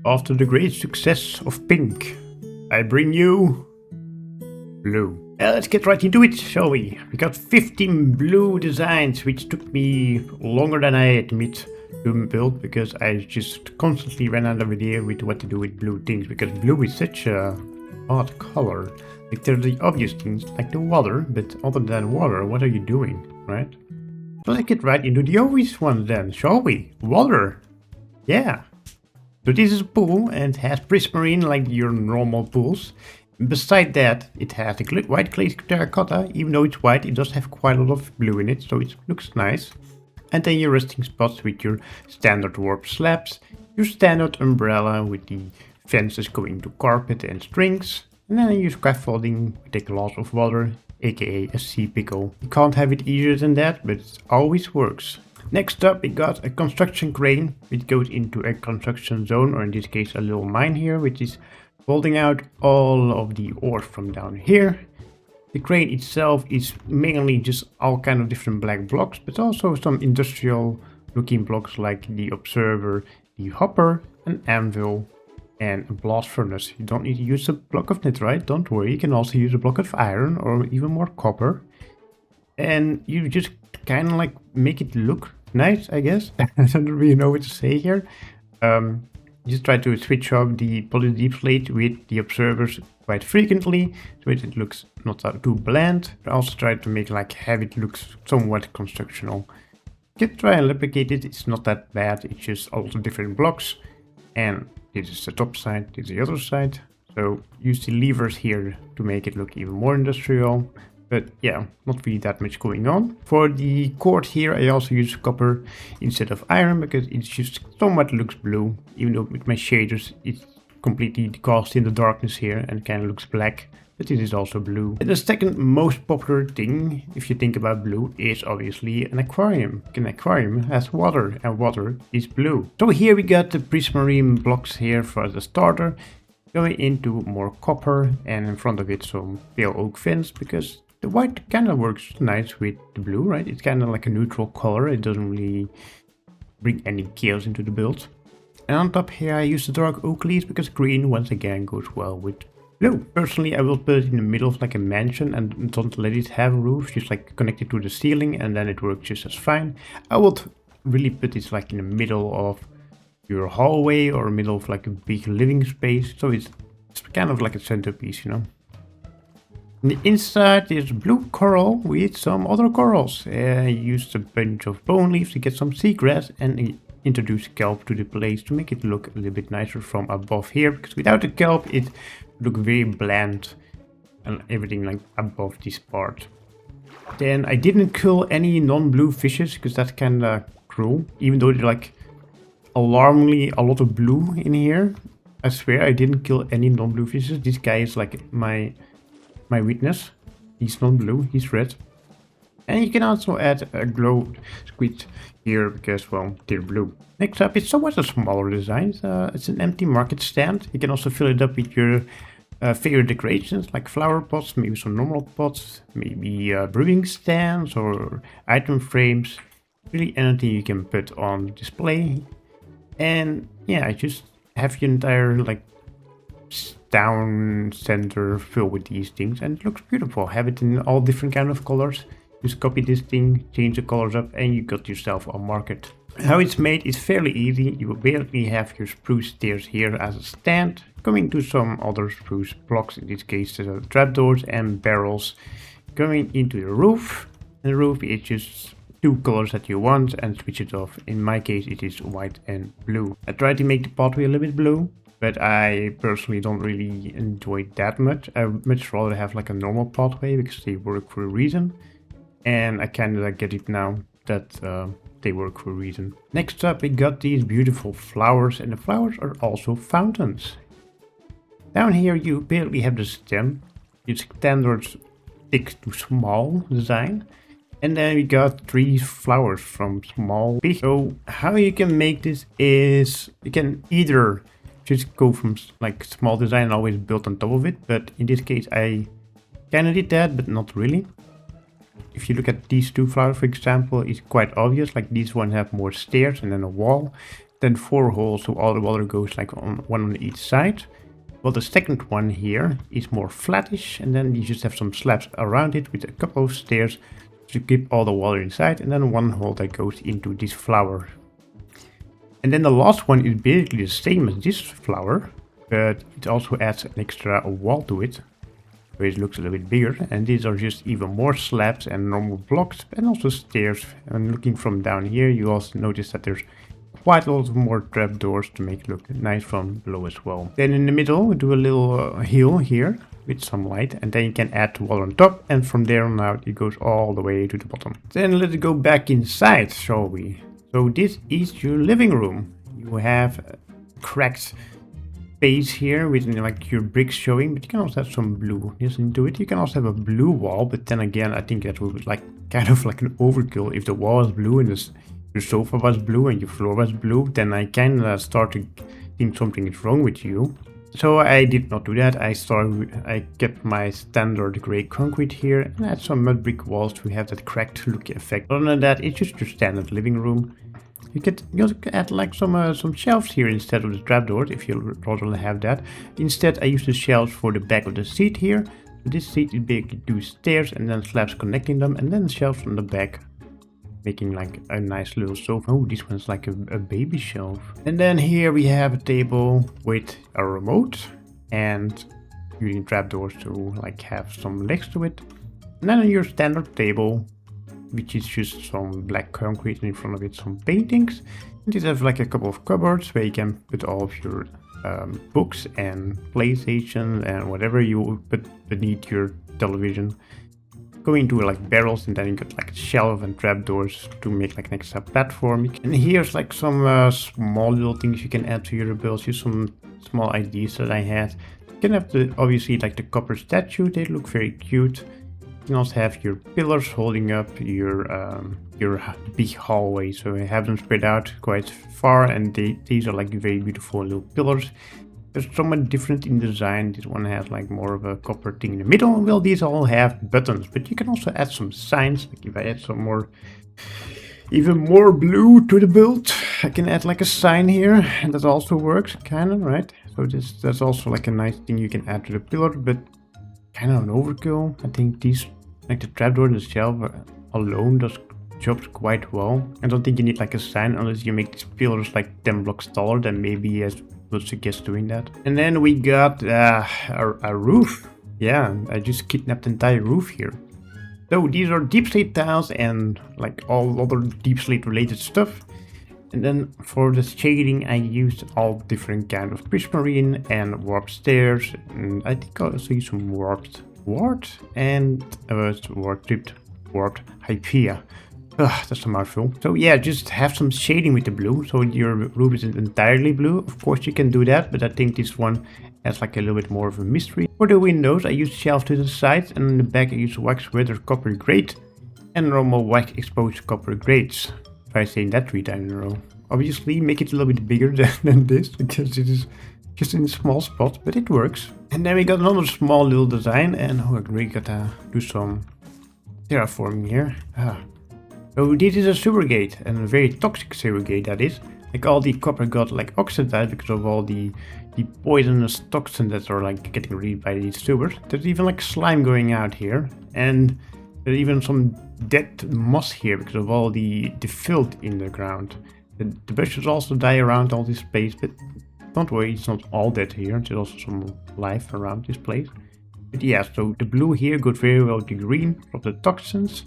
After the great success of pink, I bring you blue. Let's get right into it, shall we? We got 15 blue designs, which took me longer than I admit to build because I just constantly ran out of idea with what to do with blue things, because blue is such a odd color. Like, there are the obvious things like the water, but other than water, what are you doing, right? So let's get right into the obvious one then, shall we? Water. Yeah. So this is a pool and it has prismarine like your normal pools. Beside that, it has a white clay terracotta. Even though it's white, it does have quite a lot of blue in it, so it looks nice. And then your resting spots with your standard warp slabs, your standard umbrella with the fences going to carpet and strings, and then your scaffolding with a glass of water, aka a sea pickle. You can't have it easier than that, but it always works. Next up, we got a construction crane, which goes into a construction zone, or in this case a little mine here, which is folding out all of the ore from down here. The crane itself is mainly just all kind of different black blocks, but also some industrial looking blocks like the observer, the hopper, an anvil, and a blast furnace. You don't need to use a block of netherite, don't worry, you can also use a block of iron or even more copper. And you just kind of like make it look nice, I guess. I don't really know what to say here. Just try to switch up the poly deep slate with the observers quite frequently, so it looks not too bland. I also try to make have it look somewhat constructional. You can try and replicate it, it's not that bad, it's just all the different blocks. And this is the top side, this is the other side. So use the levers here to make it look even more industrial. But yeah, not really that much going on. For the cord here, I also use copper instead of iron because it just somewhat looks blue. Even though with my shaders, it's completely cast in the darkness here and kind of looks black. But it is also blue. And the second most popular thing, if you think about blue, is obviously an aquarium. An aquarium has water and water is blue. So here we got the prismarine blocks here for the starter. Going into more copper and in front of it some pale oak fence because the white kind of works nice with the blue, right? It's kind of like a neutral color. It doesn't really bring any chaos into the build. And on top here I use the dark oak leaves because green once again goes well with blue. Personally, I will put it in the middle of like a mansion and don't let it have a roof. Just like connect it to the ceiling and then it works just as fine. I would really put it like in the middle of your hallway or middle of like a big living space. So it's kind of like a centerpiece, you know. On the inside is blue coral with some other corals. I used a bunch of bone leaves to get some seagrass and introduce kelp to the place to make it look a little bit nicer from above here. Because without the kelp it looked very bland and everything like above this part. Then I didn't kill any non-blue fishes because that's kind of cruel. Even though there's like alarmingly a lot of blue in here. I swear I didn't kill any non-blue fishes. This guy is like my witness. He's not blue, he's red. And you can also add a glow squid here because, well, they're blue. Next up, it's somewhat a smaller design. It's an empty market stand. You can also fill it up with your favorite decorations like flower pots, maybe some normal pots, maybe brewing stands or item frames. Really anything you can put on display. And yeah, I just have your entire like down center filled with these things and it looks beautiful. Have it in all different kind of colors. Just copy this thing, change the colors up and you got yourself a market. How it's made is fairly easy. You will basically have your spruce stairs here as a stand, coming to some other spruce blocks, in this case trapdoors and barrels, going into the roof. And the roof is just two colors that you want and switch it off. In my case it is white and blue. I tried to make the pathway a little bit blue, but I personally don't really enjoy it that much. I would much rather have like a normal pathway because they work for a reason. And I kind of get it now that they work for a reason. Next up we got these beautiful flowers and the flowers are also fountains. Down here you barely have the stem. It's standard thick to small design. And then we got 3 flowers from small big. So how you can make this is you can either just go from like small design and always build on top of it, but in this case I kind of did that, but not really. If you look at these 2 flowers, for example, it's quite obvious. Like these one have more stairs and then a wall. then 4 holes so all the water goes like on one on each side. Well, the second one here is more flattish, and then you just have some slabs around it with a couple of stairs to keep all the water inside, and then one hole that goes into this flower. And then the last one is basically the same as this flower, but it also adds an extra wall to it, so it looks a little bit bigger. And these are just even more slabs and normal blocks, and also stairs. And looking from down here, you also notice that there's quite a lot more trapdoors to make it look nice from below as well. Then in the middle, we do a little hill here with some light, and then you can add wall on top, and from there on out it goes all the way to the bottom. Then let's go back inside, shall we? So this is your living room. You have a cracked space here with like your bricks showing, but you can also have some blue into it. You can also have a blue wall, but then again I think that would be like kind of like an overkill. If the wall is blue and your sofa was blue and your floor was blue, then I kind of start to think something is wrong with you. So I did not do that. I kept my standard gray concrete here and add some mud brick walls to have that cracked look effect. Other than that, it's just your standard living room. You could add like some shelves here instead of the trapdoors if you rather have that. Instead, I use the shelves for the back of the seat here. So this seat is big, two stairs and then slabs connecting them, and then shelves on the back, making like a nice little sofa. Oh, this one's like a baby shelf. And then here we have a table with a remote and using trapdoors to like have some legs to it. And then your standard table, which is just some black concrete, and in front of it some paintings. And this has like a couple of cupboards where you can put all of your books and PlayStation and whatever you put beneath your television. Going into like barrels, and then you got like a shelf and trapdoors to make like an extra platform. And here's like some small little things you can add to your builds. Here's some small ideas that I had. You can have obviously like the copper statue, they look very cute. You can also have your pillars holding up your big hallway, so I have them spread out quite far, and these are like very beautiful little pillars. They're somewhat different in design. This one has like more of a copper thing in the middle. Well, these all have buttons, but you can also add some signs. Like if I add some more, even more blue to the build, I can add like a sign here, and that also works, kind of, right? So that's also like a nice thing you can add to the pillar, but kind of an overkill. I think these, like the trapdoor and the shelf alone, does jobs quite well. I don't think you need like a sign unless you make these pillars like 10 blocks taller, then maybe I would suggest doing that. And then we got a roof. Yeah, I just kidnapped the entire roof here. So these are deep slate tiles and like all other deep slate related stuff. And then for the shading I used all different kind of prismarine and warped stairs, and I think I also used some warped and warped hypea. That's a mouthful. So yeah, just have some shading with the blue, so your roof isn't entirely blue. Of course you can do that, but I think this one has like a little bit more of a mystery. For the windows I used shelves to the sides, and in the back I used wax weathered copper grate and normal wax exposed copper grates. Try saying that 3 times in a row. Obviously make it a little bit bigger than this, because it is just in a small spot, but it works. And then we got another small little design, and we gotta do some terraforming here. So this is a sewer gate, and a very toxic sewer gate that is. Like all the copper got like oxidized because of all the poisonous toxins that are like getting released by these sewers. There's even like slime going out here, and there's even some dead moss here because of all the filth in the ground. The bushes also die around all this place, but don't worry, it's not all dead here. There's also some life around this place. But yeah, so the blue here goes very well with the green of the toxins.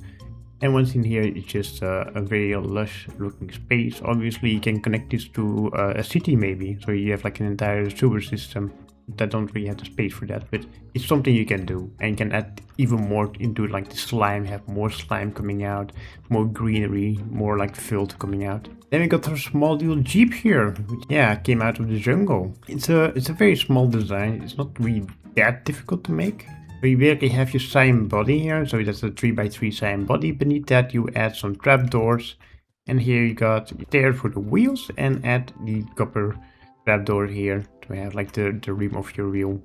And once in here, it's just a very lush looking space. Obviously, you can connect this to a city maybe. So you have like an entire sewer system. That don't really have the space for that, but it's something you can do. And you can add even more into like the slime, have more slime coming out, more greenery, more like filth coming out. Then we got a small little jeep here, which came out of the jungle. It's a very small design. It's not really that difficult to make. So you basically have your cyan body here, so that's a 3x3 cyan body. Beneath that you add some trapdoors, and here you got stairs for the wheels, and add the copper trapdoor here to have like the rim of your wheel.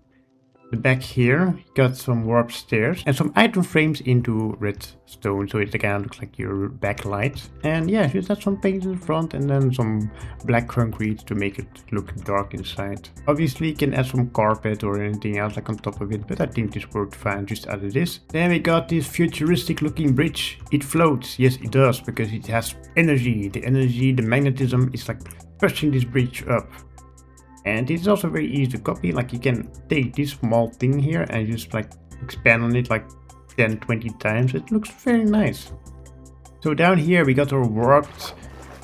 The back here, got some warp stairs and some item frames into redstone, so it again looks like your backlight. And yeah, just have some paint in the front and then some black concrete to make it look dark inside. Obviously you can add some carpet or anything else like on top of it, but I think this worked fine just as it is. Then we got this futuristic looking bridge. It floats, yes it does, because it has energy. The energy, the magnetism is like pushing this bridge up. And it's also very easy to copy, like you can take this small thing here and just like expand on it like 10-20 times. It looks very nice. So down here we got our warped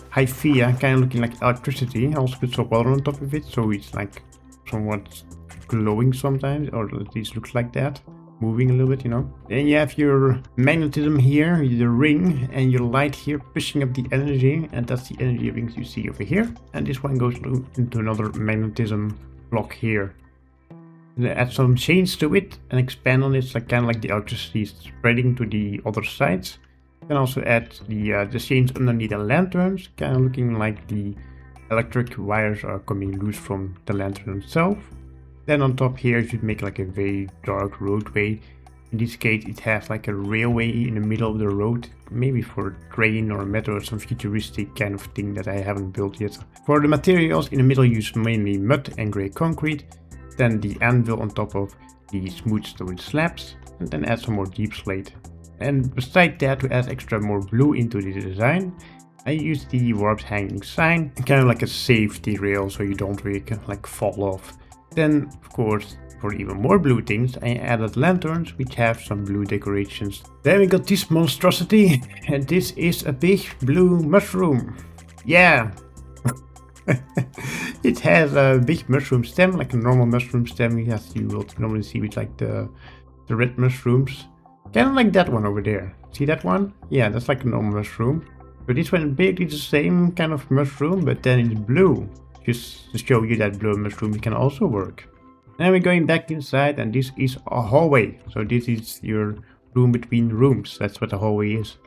Hyphia, kind of looking like electricity. I also put some water on top of it, so it's like somewhat glowing sometimes, or at least looks like that. Moving a little bit, you know. Then you have your magnetism here, the ring, and your light here pushing up the energy, and that's the energy rings you see over here. And this one goes into another magnetism block here. And add some chains to it and expand on it, so kind of like the electricity is spreading to the other sides. You can also add the chains underneath the lanterns, kind of looking like the electric wires are coming loose from the lantern itself. Then on top here you should make like a very dark roadway. In this case it has like a railway in the middle of the road, maybe for a train or a metro or some futuristic kind of thing that I haven't built yet. For the materials in the middle use mainly mud and grey concrete, then the anvil on top of the smooth stone slabs, and then add some more deep slate. And beside that, to add extra more blue into the design, I use the warped hanging sign, kind of like a safety rail so you don't really like fall off. Then, of course, for even more blue things, I added lanterns which have some blue decorations. Then we got this monstrosity, and this is a big blue mushroom. Yeah! It has a big mushroom stem, like a normal mushroom stem as you will normally see with like the red mushrooms. Kind of like that one over there. See that one? Yeah, that's like a normal mushroom. But this one is basically the same kind of mushroom, but then it's blue. Just to show you that blue mushroom can also work. Then we're going back inside, and this is a hallway. So this is your room between rooms. That's what a hallway is.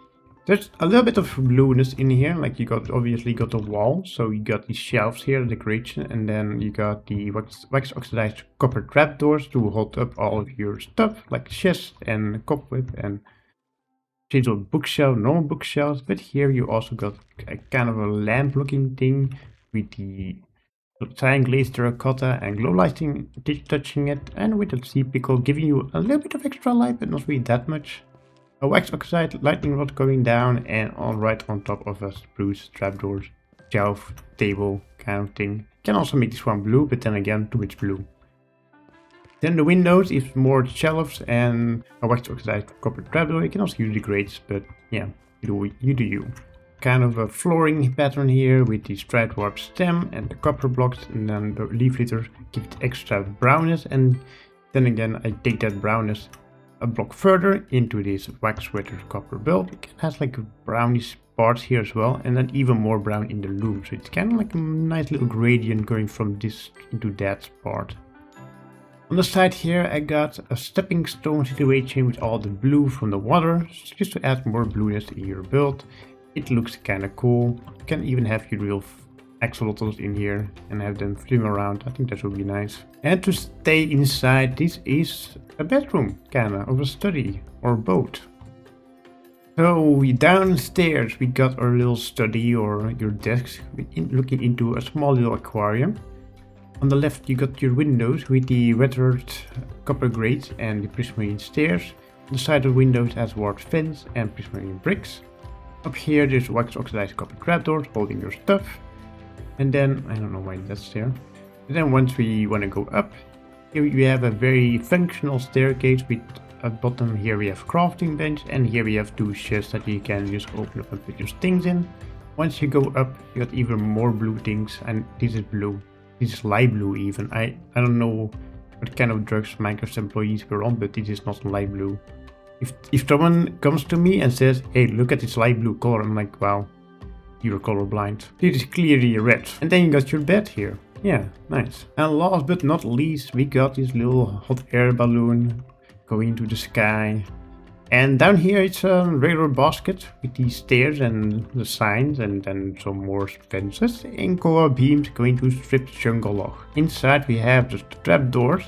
There's a little bit of blueness in here, like you obviously got the wall. So you got these shelves here, the decoration, and then you got the wax oxidized copper trapdoors to hold up all of your stuff, like chest and cobweb and little bookshelf, normal bookshelves. But here you also got a kind of a lamp looking thing with the cyan glaze terracotta and glow lighting touching it, and with the sea pickle giving you a little bit of extra light, but not really that much. A wax oxide lightning rod going down, and all right on top of a spruce trapdoors, shelf, table kind of thing. Can also make this one blue, but then again too much blue. Then the windows is more shelves and a wax oxide copper trapdoor. You can also use the grates, but yeah, you do you. Kind of a flooring pattern here with the striped warp stem and the copper blocks, and then the leaf litter give it extra brownness, and then again I take that brownness a block further into this wax weathered copper build. It has like brownish parts here as well, and then even more brown in the loom, so it's kind of like a nice little gradient going from this into that part. On the side here I got a stepping stone situation with all the blue from the water, just to add more blueness in your build. It looks kind of cool. You can even have your real axolotls in here and have them swim around. I think that would be nice. And to stay inside, this is a bedroom, kinda, of a study or boat. So downstairs we got our little study or your desk, looking into a small little aquarium. On the left you got your windows with the weathered copper grates and the prismarine stairs. On the side of the windows has warped fence and prismarine bricks. Up here there's wax oxidized copper trapdoors holding your stuff. And then, I don't know why that's there. And then once we want to go up, here we have a very functional staircase with at bottom here we have crafting bench, and here we have two chests that you can just open up and put your things in. Once you go up, you got even more blue things, and this is blue. This is light blue even. I don't know what kind of drugs Minecraft employees were on, but this is not light blue. If someone comes to me and says, hey, look at this light blue color, I'm like, wow, you're colorblind. This is clearly red. And then you got your bed here. Yeah, nice. And last but not least, we got this little hot air balloon going into the sky. And down here it's a regular basket with these stairs and the signs, and then some more fences and coral beams going to stripped jungle log. Inside we have the trapdoors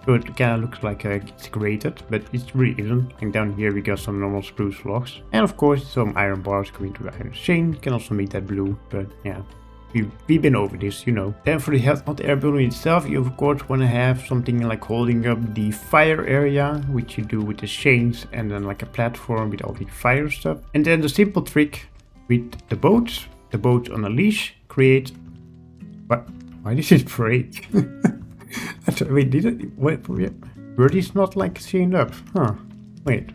So it kind of looks like it's graded, but it really isn't. And down here we got some normal spruce logs. And of course some iron bars going to the iron chain. Can also make that blue, but yeah. We've been over this, you know. Then for the hot air balloon itself, you of course want to have something like holding up the fire area, which you do with the chains, and then like a platform with all the fire stuff. And then the simple trick with the boats on a leash, create... What? Why did it break? Wait, did it? Wait, were these not like chained up? Huh. Wait,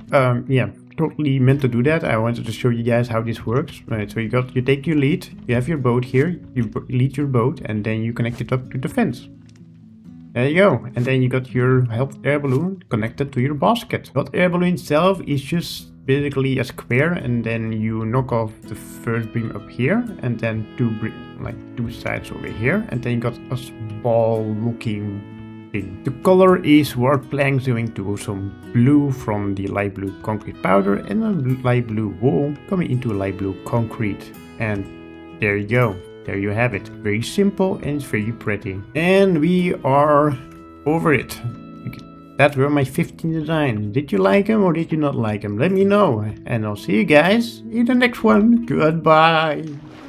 yeah, totally meant to do that. I wanted to show you guys how this works. Right, so you take your lead, you have your boat here, you lead your boat, and then you connect it up to the fence. There you go. And then you got your hot air balloon connected to your basket. Hot air balloon itself is just basically a square, and then you knock off the first beam up here, and then two sides over here, and then you got a ball looking thing. The color is Ward Planks going to some blue from the light blue concrete powder, and a light blue wool coming into light blue concrete. And there you go. There you have it. Very simple and it's very pretty. And we are over it. That were my 15 designs. Did you like them or did you not like them? Let me know. And I'll see you guys in the next one. Goodbye.